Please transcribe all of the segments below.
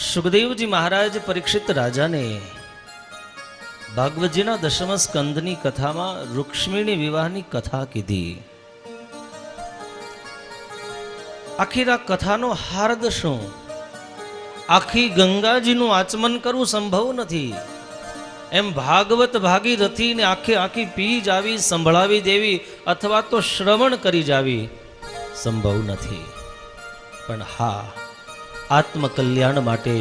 સુખદેવજી મહારાજ પરીક્ષિત રાજાને ભાગવતજીના 10મા સ્કંદની કથામાં રૂક્ષ્મિણી વિવાહની કથા કીધી. આખી આ કથાનો હાર્દ શું? આખી ગંગાજીનું આચમન કરવું સંભવ નથી. એમ ભાગવત ભાગીરથીને આખી પી જાવી, સંભળાવી દેવી અથવા તો શ્રવણ કરી જાવી સંભવ નથી. પણ હા, આત્મકલ્યાણ માટે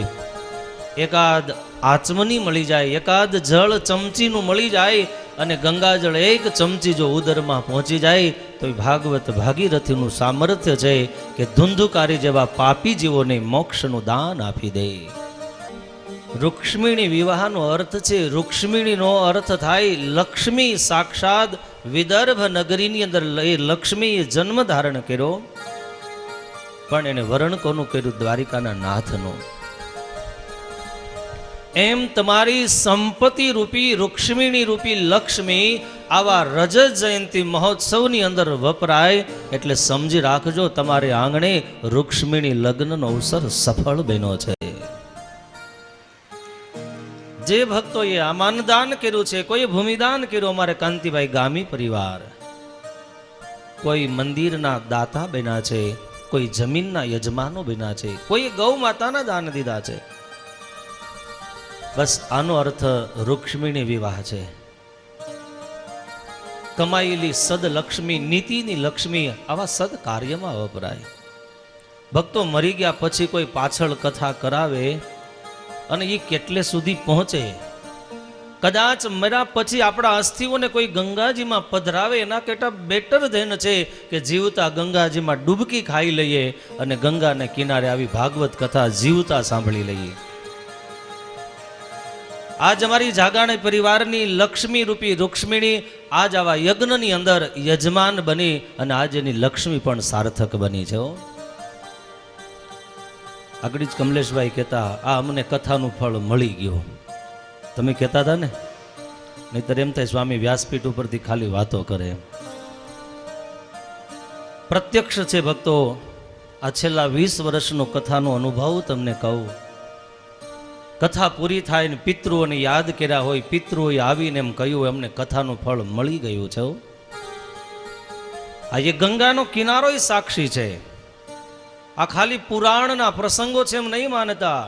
એકાદ આચમની મળી જાય, એકાદ જળ ચમચીનું મળી જાય અને ગંગાજળ એક ચમચી જો ઉદરમાં પહોંચી જાય તો એ ભાગવત ભાગીરથીનું સામર્થ્ય છે કે ધુંધુકારી જેવા પાપી જીવોને મોક્ષનું દાન આપી દે. રૂક્ષ્મિણી વિવાહનો અર્થ છે, રૂક્ષ્મિણીનો અર્થ થાય લક્ષ્મી. સાક્ષાત વિદર્ભ નગરીની અંદર એ લક્ષ્મીએ જન્મ ધારણ કર્યો, પણ એને વરણ કોનું કર્યું? દ્વારિકાના નાથનું. એમ તમારી સંપત્તિ રૂપી રૂક્ષ્મિણી રૂપી લક્ષ્મી આવા રજત જયંતિ મહોત્સવની અંદર વપરાય એટલે સમજી રાખજો, તમારે આંગણે રૂક્ષ્મિણી લગ્નનો અવસર સફળ બન્યો છે. જે ભક્તોએ આ માનદાન કર્યું છે, કોઈ ભૂમિદાન કર્યું, અમારે કાંતિભાઈ ગામી પરિવાર, કોઈ મંદિરના દાતા બન્યા છે, કોઈ જમીનના યજમાનો બન્યા છે, કોઈ ગૌ માતાના દાન દીધા છે. બસ આનો અર્થ રૂક્ષ્મિણી વિવાહ છે. કમાયેલી સદલક્ષ્મી, નીતિની લક્ષ્મી આવા સદ કાર્યમાં વપરાય. ભક્તો મરી ગયા પછી કોઈ પાછળ કથા કરાવે અને એ કેટલે સુધી પહોંચે? કદાચ મર્યા પછી આપણા અસ્થિઓને કોઈ ગંગાજીમાં પધરાવે એના કરતાં બેટર ધેન છે કે જીવતા ગંગાજીમાં ડૂબકી ખાઈ લઈએ અને ગંગાને કિનારે આવી ભાગવત કથા જીવતા સાંભળી લઈએ. આજ અમારી જાગાણી પરિવારની લક્ષ્મી રૂપી રૂક્ષ્મિણી આજ આવા યજ્ઞની અંદર યજમાન બની અને આજ એની લક્ષ્મી પણ સાર્થક બની છે. આગળ જ કમલેશભાઈ કહેતા, આ અમને કથાનું ફળ મળી ગયું. તમે કહેતા હતા ને, નહીતર એમ થાય સ્વામી વ્યાસપીઠ ઉપરથી ખાલી વાતો કરે. પ્રત્યક્ષ છે ભક્તો. આ છેલ્લા 20 વર્ષનો કથાનો અનુભવ તમને કહું. કથા પૂરી થાય ને પિતૃઓને યાદ કર્યા હોય, પિતૃઓએ આવીને એમ કહ્યું અમને કથાનું ફળ મળી ગયું છે. આ એ ગંગાનો કિનારો સાક્ષી છે. આ ખાલી પુરાણના પ્રસંગો છે એમ નહીં માનતા.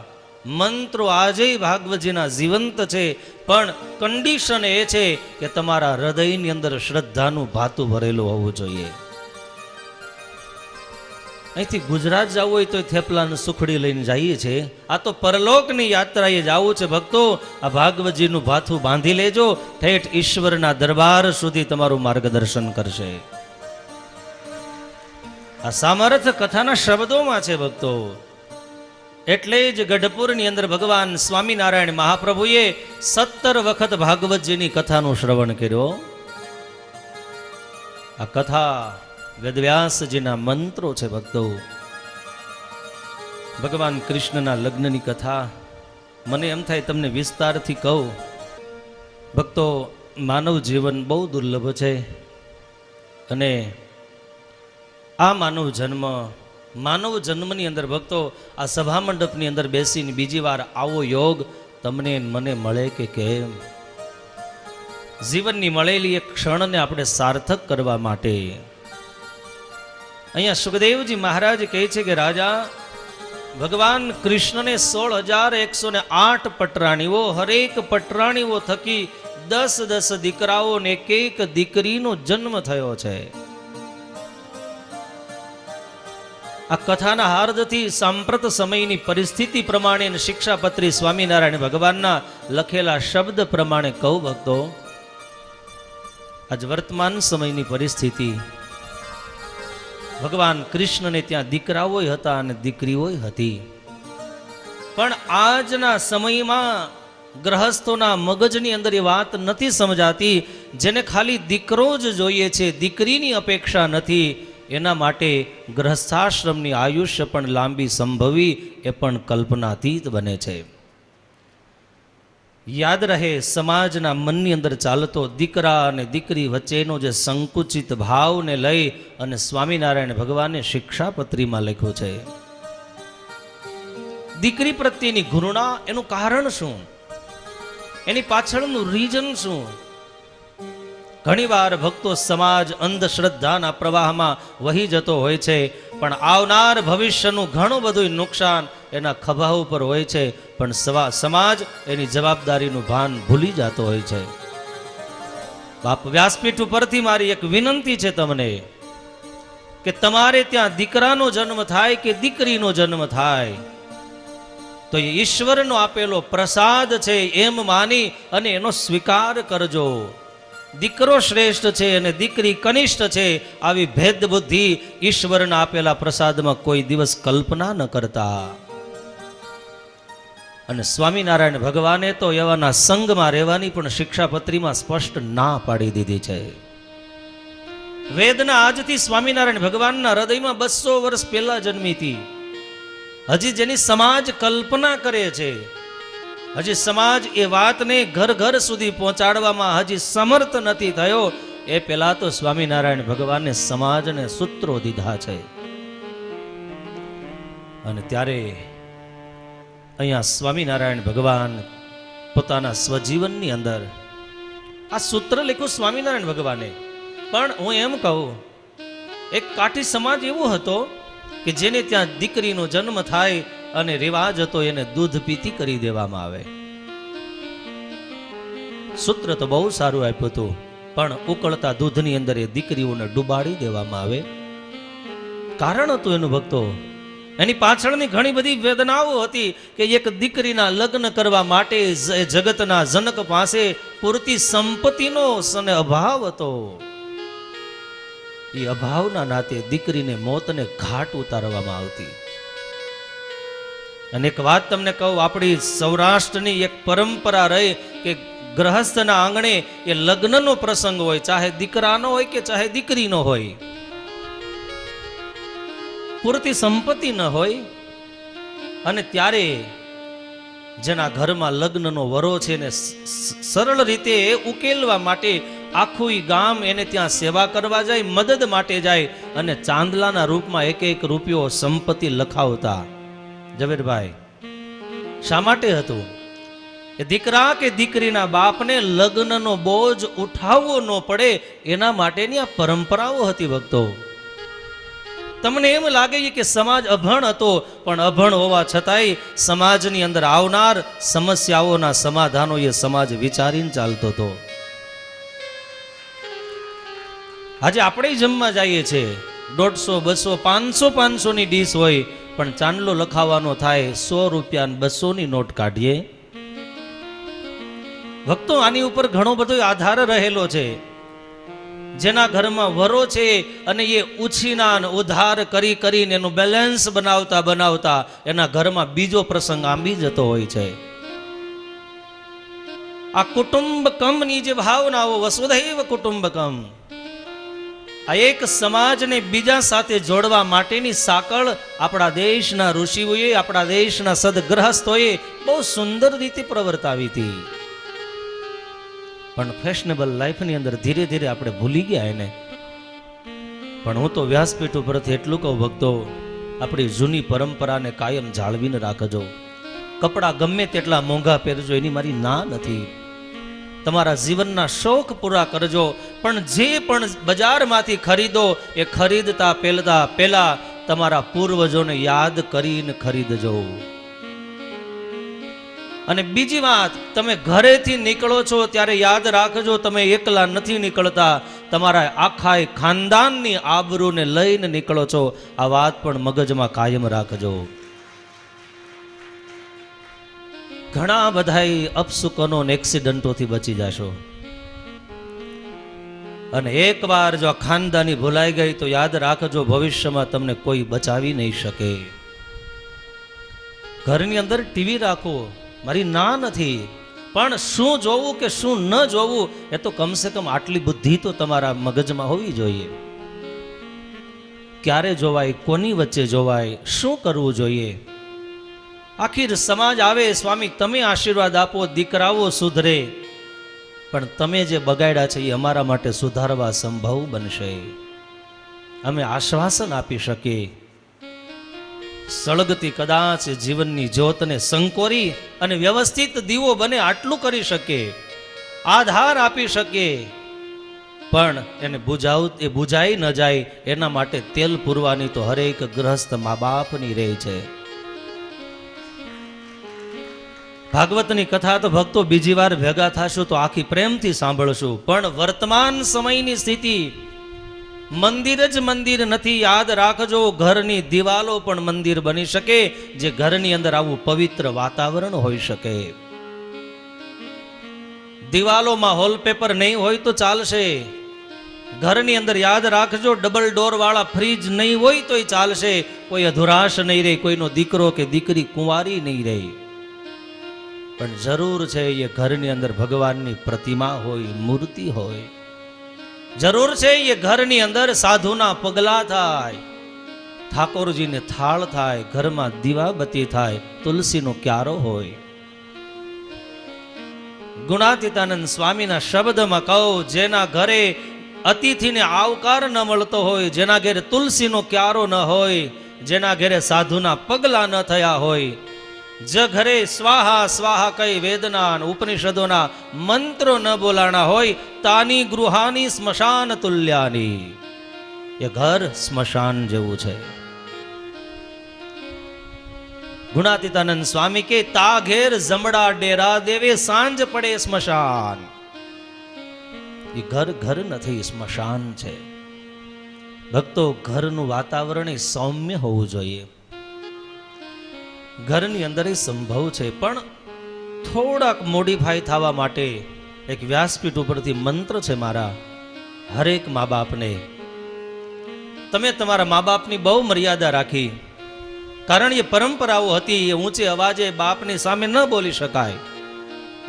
મંત્રો આજે ભાગવતજીના જીવંત છે, પણ કન્ડિશન એ છે કે તમારા હૃદયની અંદર શ્રદ્ધાનું ભાતું ભરેલું હોવું જોઈએ. અહીંથી ગુજરાત જવું હોય તો થેપલાને સુખડી લઈને જઈએ છીએ. આ તો પરલોકની યાત્રાએ જવું છે ભક્તો. આ ભાગવતજીનું ભાથું બાંધી લેજો, ઠેઠ ઈશ્વરના દરબાર સુધી તમારું માર્ગદર્શન કરશે. આ સામર્થ્ય કથાના શબ્દોમાં છે ભક્તો. એટલે જ ગઢપુરની અંદર ભગવાન સ્વામિનારાયણ મહાપ્રભુએ 17 વખત ભાગવતજીની કથાનું શ્રવણ કર્યો. આ કથા વેદવ્યાસજીના મંત્રો છે ભક્તો. ભગવાન કૃષ્ણના લગ્નની કથા મને એમ થાય તમને વિસ્તારથી કહું. ભક્તો, માનવ જીવન બહુ દુર્લભ છે અને આ માનવ જન્મની અંદર ભક્તો આ સભા મંડપની અંદર બેસીને બીજી વાર આવો યોગ તમને મને મળે કે કેમ? જીવનની મળેલી એક ક્ષણને આપણે સાર્થક કરવા માટે અહીંયા સુખદેવજી મહારાજ કહે છે કે રાજા, ભગવાન કૃષ્ણને 16,108 પટરાણીઓ, હરેક પટરાણીઓ થકી 10 દીકરાઓ ને એક દીકરીનો જન્મ થયો છે. આ કથાના હાર્દથી સાંપ્રત સમયની પરિસ્થિતિ પ્રમાણે શિક્ષાપત્રી સ્વામિનારાયણ ભગવાનના લખેલા શબ્દ પ્રમાણે કહું ભક્તો, આજ વર્તમાન સમયની પરિસ્થિતિ, ભગવાન કૃષ્ણને ત્યાં દીકરાઓ હતા અને દીકરીઓ હતી, પણ આજના સમયમાં ગ્રહસ્થોના મગજની અંદર એ વાત નથી સમજાતી. જેને ખાલી દીકરો જ જોઈએ છે, દીકરીની અપેક્ષા નથી, એના માટે ગ્રહસ્થાશ્રમની આયુષ્ય પણ લાંબી સંભવી એ પણ કલ્પનાતીત બને છે. યાદ રહે, સમાજના મનની અંદર ચાલતો દીકરા અને દીકરી વચ્ચેનો જે સંકુચિત ભાવને લઈ અને સ્વામિનારાયણ ભગવાને શિક્ષાપત્રીમાં લખ્યું છે. દીકરી પ્રત્યેની ઘૃણા, એનું કારણ શું, એની પાછળનું રીઝન શું? ઘણીવાર ભક્તો સમાજ અંધશ્રદ્ધાના પ્રવાહમાં વહી જતો હોય છે, પણ આવનાર ભવિષ્યનું ઘણું બધું નુકસાન એના ખભા ઉપર હોય છે, પણ સમાજ એની જવાબદારીનું ભાન ભૂલી જતો હોય છે. બાપ વ્યાસપીઠ ઉપરથી મારી એક વિનંતી છે તમને કે તમારે ત્યાં દીકરાનો જન્મ થાય કે દીકરીનો જન્મ થાય તો એ ઈશ્વરનો આપેલો પ્રસાદ છે એમ માની અને એનો સ્વીકાર કરજો. દીકરો શ્રેષ્ઠ છે અને દીકરી કનિષ્ઠ છે, આવી ભેદ બુદ્ધિ ઈશ્વરના આપેલા પ્રસાદમાં કોઈ દિવસ કલ્પના ન કરતા. અને સ્વામિનારાયણ ભગવાને તો એવાના સંગમાં રહેવાની પણ શિક્ષાપત્રીમાં સ્પષ્ટ ના પાડી દીધી છે. વેદના આજથી સ્વામિનારાયણ ભગવાનના હૃદયમાં 200 વર્ષ પહેલા જન્મી હતી. હજી જેની સમાજ કલ્પના કરે છે, હજી સમાજ એ વાતને ઘર ઘર સુધી પહોંચાડવામાં હજી સમર્થ નથી થયો, એ પહેલા તો સ્વામિનારાયણ ભગવાને સમાજને સૂત્રો દીધા છે. અને ત્યારે અહીંયા સ્વામિનારાયણ ભગવાન પોતાના સ્વજીવનની અંદર આ સૂત્ર લખ્યું સ્વામિનારાયણ ભગવાને. પણ હું એમ કહું, એક કાઠી સમાજ એવો હતો કે જેને ત્યાં દીકરીનો જન્મ થાય અને રિવાજ હતો એને દૂધ પીતી કરી દેવામાં આવે. સૂત્ર તો બહુ સારું આપ્યું હતું, પણ ઉકળતા દૂધની અંદર એ દીકરીઓને ડુબાડી દેવામાં આવે. કારણ હતું એનું ભક્તો, એની પાછળની ઘણી બધી વેદનાઓ હતી કે એક દીકરીના લગ્ન કરવા માટે જગતના જનક પાસે પૂરતી સંપત્તિનો અભાવ હતો. એ અભાવના નાતે દીકરીને મોતને ઘાટ ઉતારવામાં આવતી. અને એક વાત તમને કહું, આપણી સૌરાષ્ટ્રની એક પરંપરા રહી કે ગ્રહસ્થના આંગણે એ લગ્નનો પ્રસંગ હોય, ચાહે દીકરાનો હોય કે ચાહે દીકરીનો હોય, પૂરતી સંપત્તિ ન હોય, અને ત્યારે જેના ઘરમાં લગ્નનો વરો છે ને સરળ રીતે ઉકેલવા માટે આખું ગામ એને ત્યાં સેવા કરવા જાય, મદદ માટે જાય, અને ચાંદલાના રૂપમાં એક એક રૂપિયો સંપત્તિ લખાવતા. ઝવેરભાઈ, શા માટે હતું? કે દીકરા કે દીકરીના બાપને લગ્નનો બોજ ઉઠાવવો ન પડે એના માટેની આ પરંપરાઓ હતી ભક્તો. તમને એમ લાગે કે સમાજ અભણ હતો, પણ અભણ હોવા છતાંય સમાજની અંદર આવનાર સમસ્યાઓના સમાધાનો એ સમાજ વિચારીને ચાલતો હતો. આજે આપણે જમવા જઈએ છીએ, 150, 200, 500 ની ડીશ હોય, પણ ચાંદલો લખાવવાનો થાય 100 રૂપિયા 200 ની નોટ કાઢીએ. ભક્તો, આની ઉપર ઘણો બધો આધાર રહેલો છે. જેના ઘરમાં વરો છે અને એ ઉછીના ઉધાર કરી કરીને એનું બેલેન્સ બનાવતા બનાવતા એના ઘરમાં બીજો પ્રસંગ આંબી જતો હોય છે. આ કુટુંબકમની જે ભાવનાઓ, વસુધૈવ કુટુંબકમ, આ એક સમાજને બીજા સાથે જોડવા માટેની સાંકળ આપણા દેશના ઋષિઓએ, આપણા દેશના સદગ્રહસ્થોએ બહુ સુંદર રીતે પ્રવર્તાવી હતી. પણ ફેશનેબલ લાઈફની અંદર ધીરે ધીરે આપણે ભૂલી ગયા એને. પણ હું તો વ્યાસપીઠ ઉપરથી એટલું કહું ભક્તો, આપણી જૂની પરંપરાને કાયમ જાળવીને રાખજો. કપડાં ગમે તેટલા મોંઘા પહેરજો, એની મારી ના નથી. તમારા જીવનના શોખ પૂરા કરજો, પણ જે પણ બજારમાંથી ખરીદો એ ખરીદતા પહેલા તમારા પૂર્વજોને યાદ કરીને ખરીદજો. અને બીજી વાત, તમે ઘરેથી નીકળો છો ત્યારે યાદ રાખજો, તમે એકલા નથી નીકળતા, તમારા આખા ખાનદાનની આબરૂને લઈને નીકળો છો. આ વાત પણ મગજમાં કાયમ રાખજો. ઘણા બધા અપસુકનો અને એક્સિડન્ટોથી બચી જશો. અને એકવાર જો આ ખાનદાની ભૂલાઈ ગઈ તો યાદ રાખજો, ભવિષ્યમાં તમને કોઈ બચાવી નહીં શકે. ઘરની અંદર ટીવી રાખો, મારી ના નથી, પણ શું જોવું કે શું ન જોવું એ તો કમસે કમ આટલી બુદ્ધિ તો તમારા મગજમાં હોવી જોઈએ. ક્યારે જોવાય, કોની વચ્ચે જોવાય, શું કરવું જોઈએ. આખીર સમાજ આવે, સ્વામી તમે આશીર્વાદ આપો, દીકરાઓ સુધરે, પણ તમે જે બગાડ્યા છે એ અમારા માટે સુધારવા સંભવ બનશે. અમે આશ્વાસન આપી શકીએ. સળગતી કદાચ જીવનની જ્યોતને સંકોરી અને વ્યવસ્થિત દીવો બને આટલું કરી શકે, આધાર આપી શકે, પણ એને બુજાઈ ન જાય એના માટે તેલ પૂરવાની તો હરેક ગૃહસ્થ મા બાપની રહે છે. ભાગવતની કથા તો ભક્તો બીજી વાર ભેગા થશું તો આખી પ્રેમથી સાંભળશું, પણ વર્તમાન સમયની સ્થિતિ મંદિર જ મંદિર નથી. યાદ રાખજો, ઘરની દિવાલો પણ મંદિર બની શકે, જે ઘરની અંદર આવું પવિત્ર વાતાવરણ હોઈ શકે. દિવાલોમાં હોલપેપર નહીં હોય તો ચાલશે, ઘરની અંદર યાદ રાખજો ડબલ ડોર વાળા ફ્રીજ નહીં હોય તોય ચાલશે, કોઈ અધુરાશ નહીં રહે, કોઈનો દીકરો કે દીકરી કુંવારી નહીં રહે. પણ જરૂર છે એ ઘરની અંદર ભગવાનની પ્રતિમા હોય, મૂર્તિ હોય. જરૂર છે એ ઘરની અંદર સાધુના પગલા થાય, ઠાકોરજીને થાળ થાય, ઘરમાં દીવાબત્તી થાય, તુલસીનો ક્યારો હોય. ગુણાતીતાનંદ સ્વામીના શબ્દમાં કહું, જેના ઘરે અતિથિને આવકાર ન મળતો હોય, જેના ઘરે તુલસીનો ક્યારો ન હોય, જેના ઘરે સાધુના પગલા ન થયા હોય, જ ઘરે સ્વાહા સ્વાહા કઈ વેદના ઉપનિષદોના મંત્રો ન બોલાણા હોય, તાની ગૃહાની સ્મશાન તુલ્યાની, એ ઘર સ્મશાન જેવું છે. ગુણાતીતાનંદ સ્વામી કે તા ઘેર જમડા ડેરા દેવે, સાંજ પડે સ્મશાન. એ ઘર ઘર નથી, સ્મશાન છે. ભક્તો, ઘરનું વાતાવરણ એ સૌમ્ય હોવું જોઈએ. ઘરની અંદર એ સંભવ છે, પણ થોડાક મોડિફાઈ થવા માટે એક વ્યાસપીઠ ઉપરથી મંત્ર છે મારા હરેક મા બાપને. તમે તમારા મા બાપની બહુ મર્યાદા રાખી, કારણ એ પરંપરાઓ હતી, એ ઊંચે અવાજે બાપની સામે ન બોલી શકાય.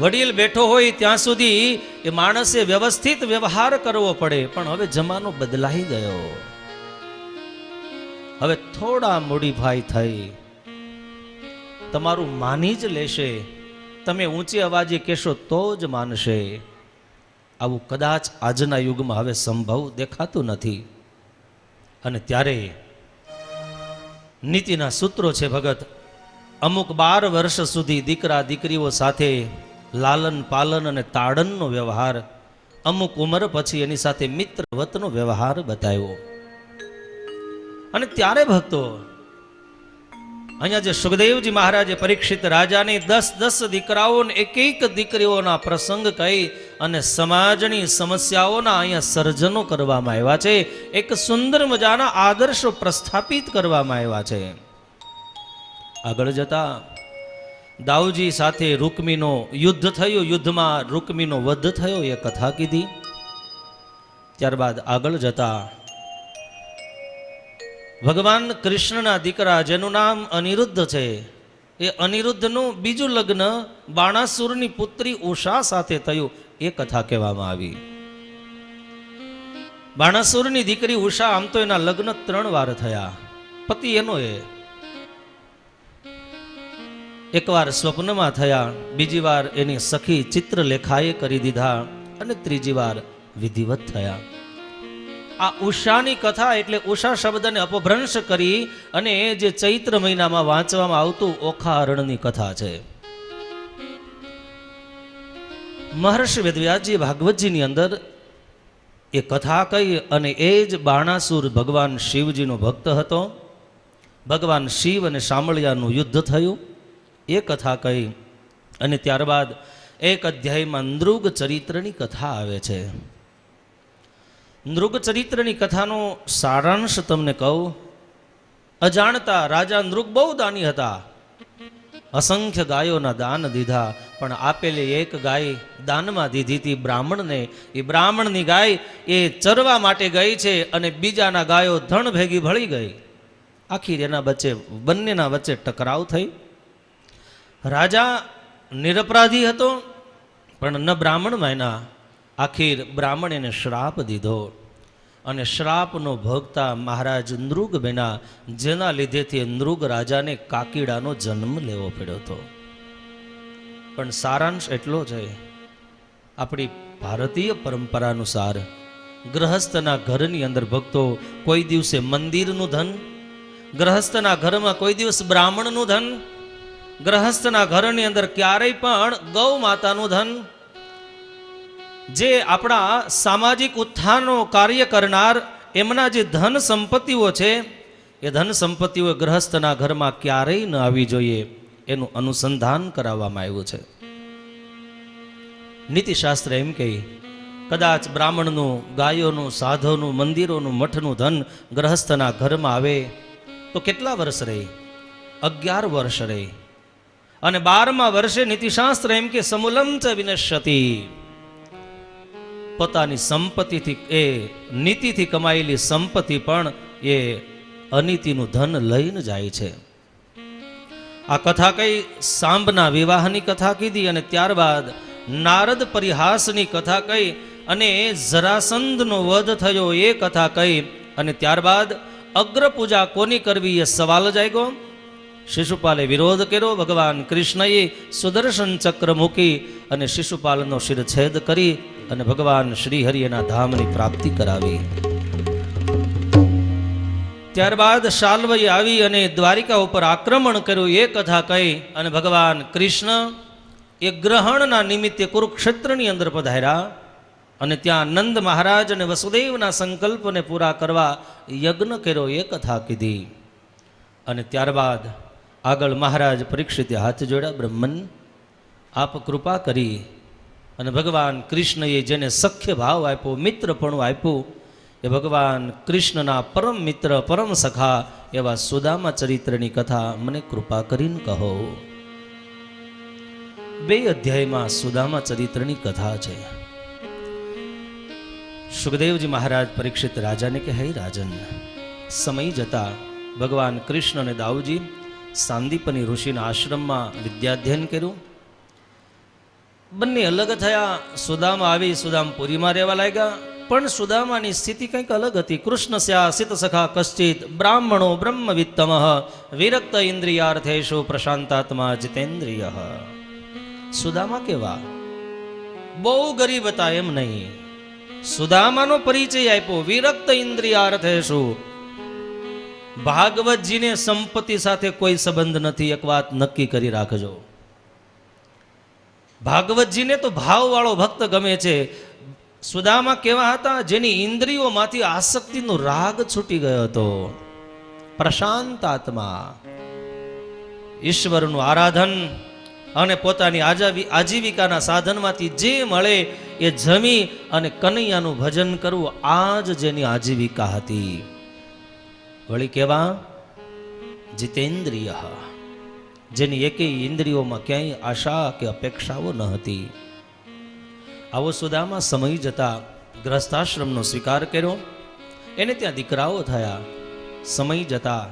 વડીલ બેઠો હોય ત્યાં સુધી એ માણસે વ્યવસ્થિત વ્યવહાર કરવો પડે, પણ હવે જમાનો બદલાઈ ગયો. હવે થોડા મોડિફાઈ થઈ, તમારું માની જ લેશે. તમે ઊંચી અવાજે કહેશો તો જ માનશે. આવું કદાચ આજના યુગમાં હવે સંભવ દેખાતું નથી. અને ત્યારે નીતિના સૂત્રો છે ભગત. અમુક 12 વર્ષ સુધી દીકરા દીકરીઓ સાથે લાલન પાલન અને તાડનનો વ્યવહાર, અમુક ઉંમર પછી એની સાથે મિત્રવતનો વ્યવહાર બતાવ્યો. અને ત્યારે ભક્તો, અહીંયા જે સુખદેવજી મહારાજે પરીક્ષિત રાજાને 10 દીકરાઓ એક દીકરીઓના પ્રસંગ કહી અને સમાજની સમસ્યાઓના અહીંયા સર્જનો કરવામાં આવ્યા છે. એક સુંદર મજાના આદર્શો પ્રસ્થાપિત કરવામાં આવ્યા છે. આગળ જતા દાઉજી સાથે રૂકમીનો યુદ્ધ થયું, યુદ્ધમાં રૂકમીનો વધ થયો, એ કથા કીધી. ત્યારબાદ આગળ જતા ભગવાન કૃષ્ણના દીકરા જેનું નામ અનિરુદ્ધ છે, એ અનિરુદ્ધનું બીજું લગ્ન બાણાસુરની પુત્રી ઉષા સાથે થયું, એ કથા કહેવામાં આવી. બાણાસુરની દીકરી ઉષા, આમ તો એના લગ્ન 3 વાર થયા. પતિ એનો એકવાર સ્વપ્નમાં થયા, બીજી વાર એની સખી ચિત્રલેખાએ કરી દીધા, અને ત્રીજી વાર વિધિવત થયા. આ ઉષાની કથા એટલે ઉષા શબ્દને અપભ્રંશ કરી અને જે ચૈત્ર મહિનામાં વાંચવામાં આવતું ઓખા અરણની કથા છે. મહર્ષિ વેદવ્યાસજી ભાગવતજીની અંદર એ કથા કહી, અને એ જ બાણાસુર ભગવાન શિવજીનો ભક્ત હતો. ભગવાન શિવ અને શામળિયાનું યુદ્ધ થયું, એ કથા કહી. અને ત્યારબાદ એક અધ્યાયમાં નૃગ ચરિત્રની કથા આવે છે. નૃગ ચરિત્રની કથાનો સારાંશ તમને કહું. અજાણતા રાજા નૃગ બહુ દાની હતા, અસંખ્ય ગાયોના દાન દીધા, પણ આપેલી એક ગાય દાનમાં દીધી હતી બ્રાહ્મણને. એ બ્રાહ્મણની ગાય એ ચરવા માટે ગઈ છે, અને બીજાના ગાયો ધણ ભેગી ભળી ગઈ. આખી એના બંનેના વચ્ચે ટકરાવ થઈ. રાજા નિરપરાધી હતો, પણ ન બ્રાહ્મણ માન્યા. આખીર બ્રાહ્મણ એને શ્રાપ દીધો, અને શ્રાપનો ભોગતા મહારાજ નૃગ બન્યા, જેના લીધેથી નૃગ રાજાને કાકીડાનો જન્મ લેવો પડ્યો હતો. પણ સારાંશ એટલો છે, આપણી ભારતીય પરંપરા અનુસાર ગ્રહસ્થના ઘરની અંદર ભક્તો કોઈ દિવસે મંદિરનું ધન, ગ્રહસ્થના ઘરમાં કોઈ દિવસ બ્રાહ્મણનું ધન, ગ્રહસ્થના ઘરની અંદર ક્યારેય પણ ગૌ માતાનું ધન, જે આપણા સામાજિક ઉત્થાનનો કાર્ય કરનાર એમના જે ધન સંપત્તિઓ છે, એ ધન સંપત્તિઓ ગ્રહસ્થના ઘરમાં ક્યારેય ન આવી જોઈએ, એનું અનુસંધાન કરાવવામાં આવ્યું છે. નીતિશાસ્ત્ર એમ કહે, કદાચ બ્રાહ્મણનું, ગાયોનું, સાધુનું, મંદિરોનું, મઠનું ધન ગ્રહસ્થના ઘરમાં આવે તો કેટલા વર્ષ રહે? 11 વર્ષ રહે. અને 12મા વર્ષે નીતિશાસ્ત્ર એમ કે સમૂલમ ચ વિનશ્યતિ, પોતાની સંપત્તિથી, એ નીતિથી કમાયેલી સંપત્તિ પણ એ અનીતિનું ધન લઈને જાય છે. આ કથા કઈ? સાંભના વિવાહની કથા કીધી, અને ત્યારબાદ નારદ પરિહાસની કથા કઈ, અને જરાસંધનો વધ થયો એ કથા કઈ, અને ત્યારબાદ અગ્ર પૂજા કોની કરવી એ સવાલ જાગ્યો. શિશુપાલે વિરોધ કર્યો. ભગવાન કૃષ્ણએ સુદર્શન ચક્ર મૂકી અને શિશુપાલનો શિરછેદ કરી અને ભગવાન શ્રીહરિ એના ધામની પ્રાપ્તિ કરાવી. ત્યારબાદ શાલ્વએ આવી અને દ્વારિકા ઉપર આક્રમણ કર્યું એ કથા કહી, અને ભગવાન કૃષ્ણ એ ગ્રહણના નિમિત્તે કુરુક્ષેત્રની અંદર પધાર્યા, અને ત્યાં નંદ મહારાજ અને વસુદેવના સંકલ્પને પૂરા કરવા યજ્ઞ કર્યો એ કથા કીધી. અને ત્યારબાદ આગળ મહારાજ પરીક્ષિતે હાથ જોડ્યા, બ્રહ્મન આપ કૃપા કરી અને ભગવાન કૃષ્ણએ જેને સખ્ય ભાવ આપ્યો, મિત્રપણું આપ્યું, એ ભગવાન કૃષ્ણના પરમ મિત્ર, પરમ સખા એવા સુદામા ચરિત્રની કથા મને કૃપા કરીને કહો. 2 અધ્યાયમાં સુદામા ચરિત્રની કથા છે. સુખદેવજી મહારાજ પરીક્ષિત રાજાને કે, હે રાજન, સમય જતા ભગવાન કૃષ્ણ અને દાઉજી સાંદીપની ઋષિના આશ્રમમાં વિદ્યાધ્યયન કર્યું. બંને અલગ થયા. સુદામા આવી સુદામપુરીમાં રહેવા લાગ્યા. પણ સુદામાની સ્થિતિ કંઈક અલગ હતી. કૃષ્ણ સ્યા સિત સખા કશ્ચિત બ્રાહ્મણો બ્રહ્મવિત્તમ વિરક્ત ઇન્દ્રિયાર્થેષુ પ્રશાંતાત્મા જીતેન્દ્રિય. સુદામા કેવા? બહુ ગરીબ હતા એમ નહીં. સુદામાનો પરિચય આપ્યો, વિરક્ત ઇન્દ્રિયાર્થેષુ. ભાગવતજીને સંપત્તિ સાથે કોઈ સંબંધ નથી, એક વાત નક્કી કરી રાખજો. ભાગવતજીને તો ભાવવાળો ભક્ત ગમે છે. સુદામા કેવા હતા? જેની ઇન્દ્રિયોમાંથી આસક્તિનો રાગ છૂટી ગયો હતો. પ્રશાંત આત્મા, ઈશ્વરનું આરાધન અને પોતાની આજીવિકાના સાધનમાંથી જે મળે એ જમી અને કનૈયાનું ભજન કરવું, આ જ જેની આજીવિકા હતી. વળી કેવા? જીતેન્દ્રિય, જેની એકેય ઇન્દ્રિયોમાં ક્યાંય આશા કે અપેક્ષાઓ ન હતી. આવો સુદામા સમય જતા ગ્રસ્તાશ્રમનો સ્વીકાર કર્યો. એને ત્યાં દીકરાઓ થયા. સમય જતા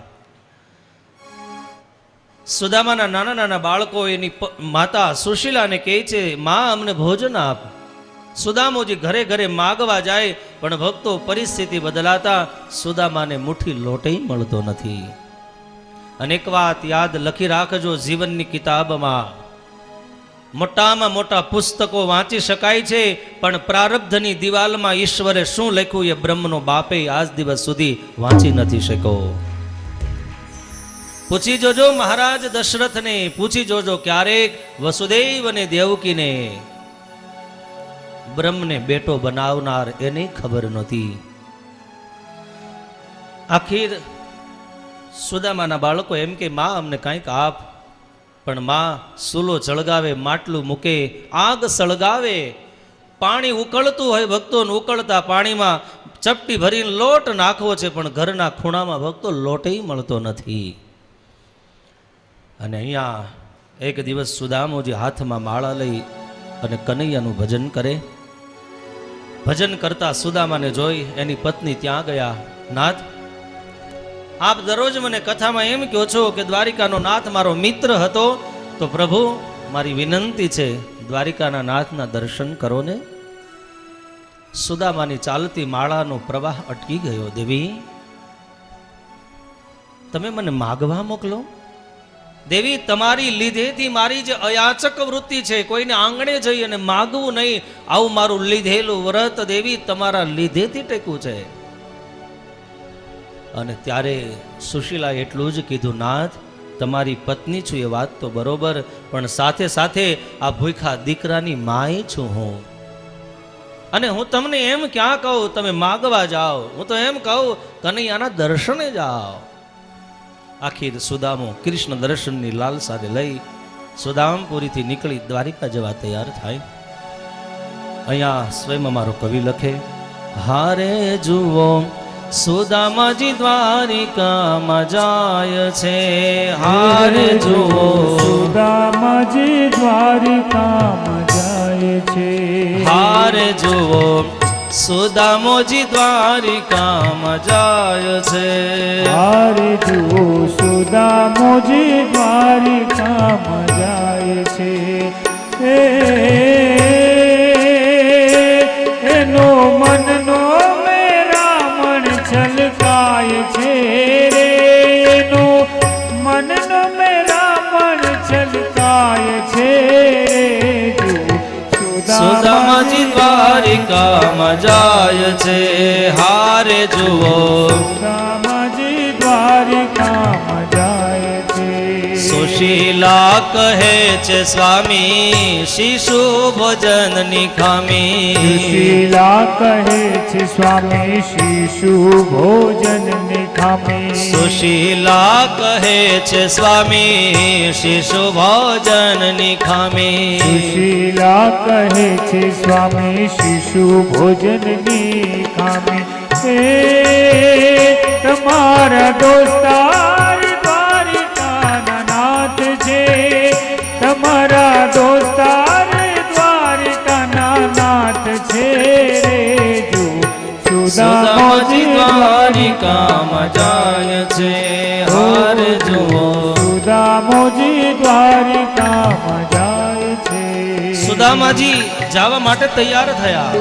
સુદામાના નાના નાના બાળકો એની માતા સુશીલાને કહે છે, માં અમને ભોજન આપ. સુદામોજી ઘરે ઘરે માગવા જાય, પણ ભક્તો પરિસ્થિતિ બદલાતા સુદામાને મુઠ્ઠી લોટે મળતો નથી. અને એક વાત યાદ લખી રાખજો, જીવનની કિતાબમાં મોટામાં મોટા પુસ્તકો વાંચી શકાય છે, પણ પ્રારબ્ધની દિવાલમાં ઈશ્વરે શું લખ્યું એ બ્રહ્મનો બાપે આજ દિવસ સુધી વાંચી નથી શક્યો. પૂછી જોજો મહારાજ દશરથને, પૂછી જોજો ક્યારેક વસુદેવ અને દેવકીને, બ્રહ્મને બેટો બનાવનાર એને ખબર નહોતી. આખીર સુદામાના બાળકો એમ કે, માં અમને કંઈક આપ. પણ માં સૂલો સળગાવે, માટલું મૂકે, આગ સળગાવે, પાણી ઉકળતું હોય ભક્તોને, ઉકળતા પાણીમાં ચપટી ભરીને લોટ નાખવો છે, પણ ઘરના ખૂણામાં ભક્તો લોટેય મળતો નથી. અને અહીંયા એક દિવસ સુદામોજી હાથમાં માળા લઈ અને કનૈયાનું ભજન કરે. ભજન કરતા સુદામાને જોઈ એની પત્ની ત્યાં ગયા. નાથ, આપ દરરોજ મને કથામાં એમ કહો છો કે દ્વારિકાનો નાથ મારો મિત્ર હતો, તો પ્રભુ મારી વિનંતી છે, દ્વારિકાના નાથના દર્શન કરો ને. સુદામાની ચાલતી માળાનો પ્રવાહ અટકી ગયો. દેવી, તમે મને માગવા મોકલો. દેવી, તમારી લીધેથી મારી જે અયાચક વૃત્તિ છે, કોઈને આંગણે જઈ અને માગવું નહીં, આવું મારું લીધેલું વ્રત દેવી તમારા લીધેથી ટેકવું છે. અને ત્યારે સુશીલાએ એટલું જ કીધું, નાથ તમારી પત્ની છું એ વાત તો બરોબર, પણ સાથે સાથે આ ભૂખા દીકરાની માય છું હું. અને હું તમને એમ ક્યાં કહું તમે માગવા જાઓ, હું તો એમ કહું કનૈયાના દર્શને જાઓ. આખીર સુદામો કૃષ્ણ દર્શનની લાલસાને લઈ સુદામપુરીથી નીકળી દ્વારિકા જવા તૈયાર થાય. અહીંયા સ્વયં અમારો કવિ લખે, હારે જુઓ સુદામાજી દ્વારિકામાં જાય છે, હારે જુઓ સુદામાજી દ્વારિકામાં જાય છે, હારે જુઓ સુદામોજી દ્વારિકામાં જાય છે, હારે જુઓ સુદામોજી દ્વારિકામાં જાય છે. એનો મનનો મેરામણ છલકાય છે રે, એનો મનનો મેરામણ છલકાય છે રે. સુદામાજી દ્વારિકામાં જાય છે, હારે જુઓ સુદામાજી દ્વારિકામાં જાય છે. સુશીલા કહે છે સ્વામી શિશુ ભોજનની ખામી, સુશીલા કહે છે સ્વામી શિશુ ભોજનની ખામી, સુશીલા કહે છે સ્વામી શિશુ ભોજનની ખામી, સુશીલા કહે છે સ્વામી શિશુ ભોજનની ખામી. તમારા દોસ્તાર દ્વારિકાના નાથ છે, તમારા દોસ્તાર દ્વારિકાના નાથ છે રે. જો સુદામાજી દ્વારિકામાં જાય છે, હારે જુઓ સુદામોજી દ્વારિકામાં જાય છે. સુદામાજી જવા માટે તૈયાર થયા.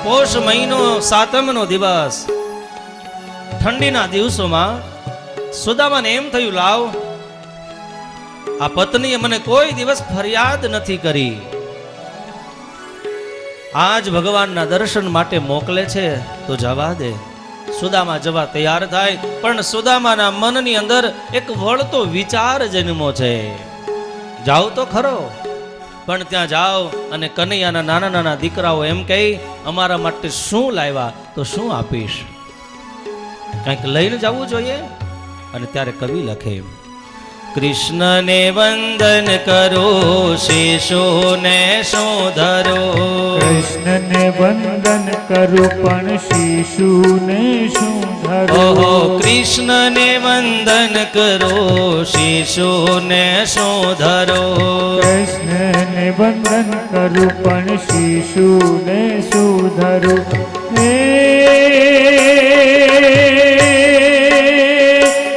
પોષ મહિનો 7મનો દિવસ, ઠંડીના દિવસોમાં સુદામાને એમ થયું, લાવ આ પત્નીએ મને કોઈ દિવસ ફરિયાદ નથી કરી, આજ ભગવાનના દર્શન માટે મોકલે છે તો જવા દે. સુદામા જવા તૈયાર થાય, પણ સુદામાના મનની અંદર એક વળતો વિચાર જન્મો છે, જાઓ તો ખરો, પણ ત્યાં જાઓ અને કનૈયાના નાના નાના દીકરાઓ એમ કહે અમારા માટે શું લાવ્યા તો શું આપીશ, કંઈક લઈને જવું જોઈએ. અને ત્યારે કવિ લખે, કૃષ્ણને વંદન કરો શિશુને શું ધરો, કૃષ્ણને વંદન કરું પણ શિશુને શું ધરો. ઓહો કૃષ્ણને વંદન કરો શિશુને શું ધરો, કૃષ્ણને વંદન કરું પણ શિશુને શું ધરો.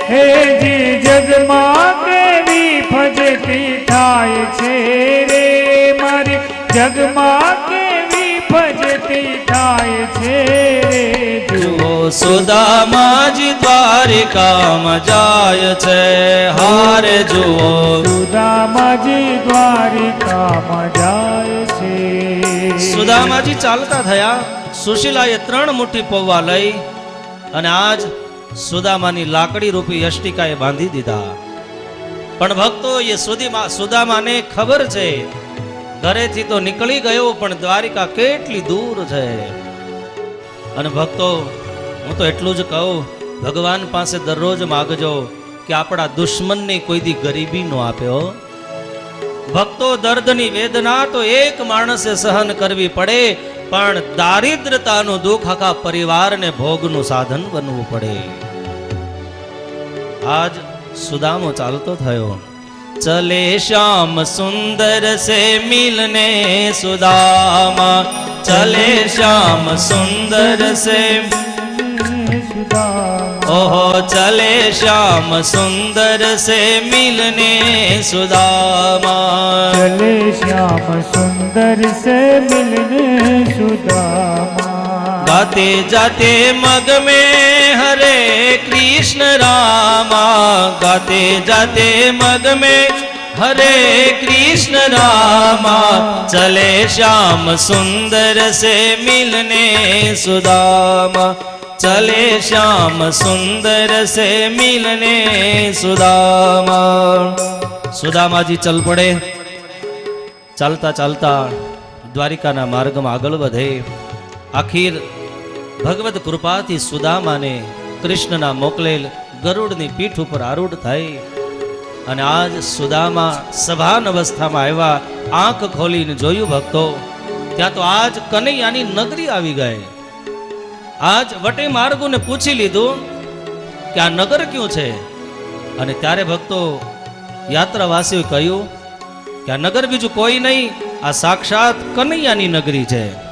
હે જી જગમાં કેવી ફજતી થાય છે રે, મારી જગમાં કેવી ફજતી થાય છે રે. જુઓ સુદામાજી દ્વારિકામાં જાય છે, હારે જુઓ સુદામાજી દ્વારિકામાં જાય છે. સુદામાજી ચાલતા થયા. સુશીલાએ 3 મુઠ્ઠી પૌવા લઈ અને આજ સુદામાની લાકડી રૂપી યષ્ટિકાએ બાંધી દીધા. પણ ભક્તો એ સુદામાને ખબર છે ઘરેથી તો નીકળી ગયો પણ દ્વારિકા કેટલી દૂર છે. અને ભક્તો હું તો એટલું જ કહું, ભગવાન પાસે દરરોજ માગજો કે આપણા દુશ્મનની કોઈ દી ગરીબી નો આપ્યો. ભક્તો દર્દની વેદના તો એક માણસે સહન કરવી પડે, પણ દારિદ્રતાનું દુઃખ આખા પરિવારને ભોગનું સાધન બનવું પડે. આજ સુદામો ચાલતો થયો. ચલે શ્યામ સુંદર સે મિલને સુદામા, ચલે શ્યામ સુંદર સે, ઓહો ચલે શ્યામ સુંદર સે મિલને સુદામા, ચલે શ્યામ સુંદર સે મિલને સુદામા. गाते जाते मग में हरे कृष्ण रामा, गाते जाते मग में हरे कृष्ण रामा, चले श्याम सुंदर से मिलने सुदामा, चले श्याम सुंदर से मिलने सुदामा। सुदामा जी चल पड़े, चालता चालता द्वारिकाना मार्गમાં આગળ વધે. આખીર ભગવત કૃપાથી સુદામાને કૃષ્ણના મોકલેલ ગરુડની પીઠ ઉપર આરૂઢ થઈ અને આજ સુદામા સભાન અવસ્થામાં આવ્યા. આંખ ખોલીને જોયું ભક્તો, ત્યાં તો આજ કનૈયાની નગરી આવી ગઈ. આજ વટે માર્ગોને પૂછી લીધું કે આ નગર ક્યું છે, અને ત્યારે ભક્તો યાત્રાવાસીઓએ કહ્યું કે આ નગર બીજું કોઈ નહીં, આ સાક્ષાત કનૈયાની નગરી છે.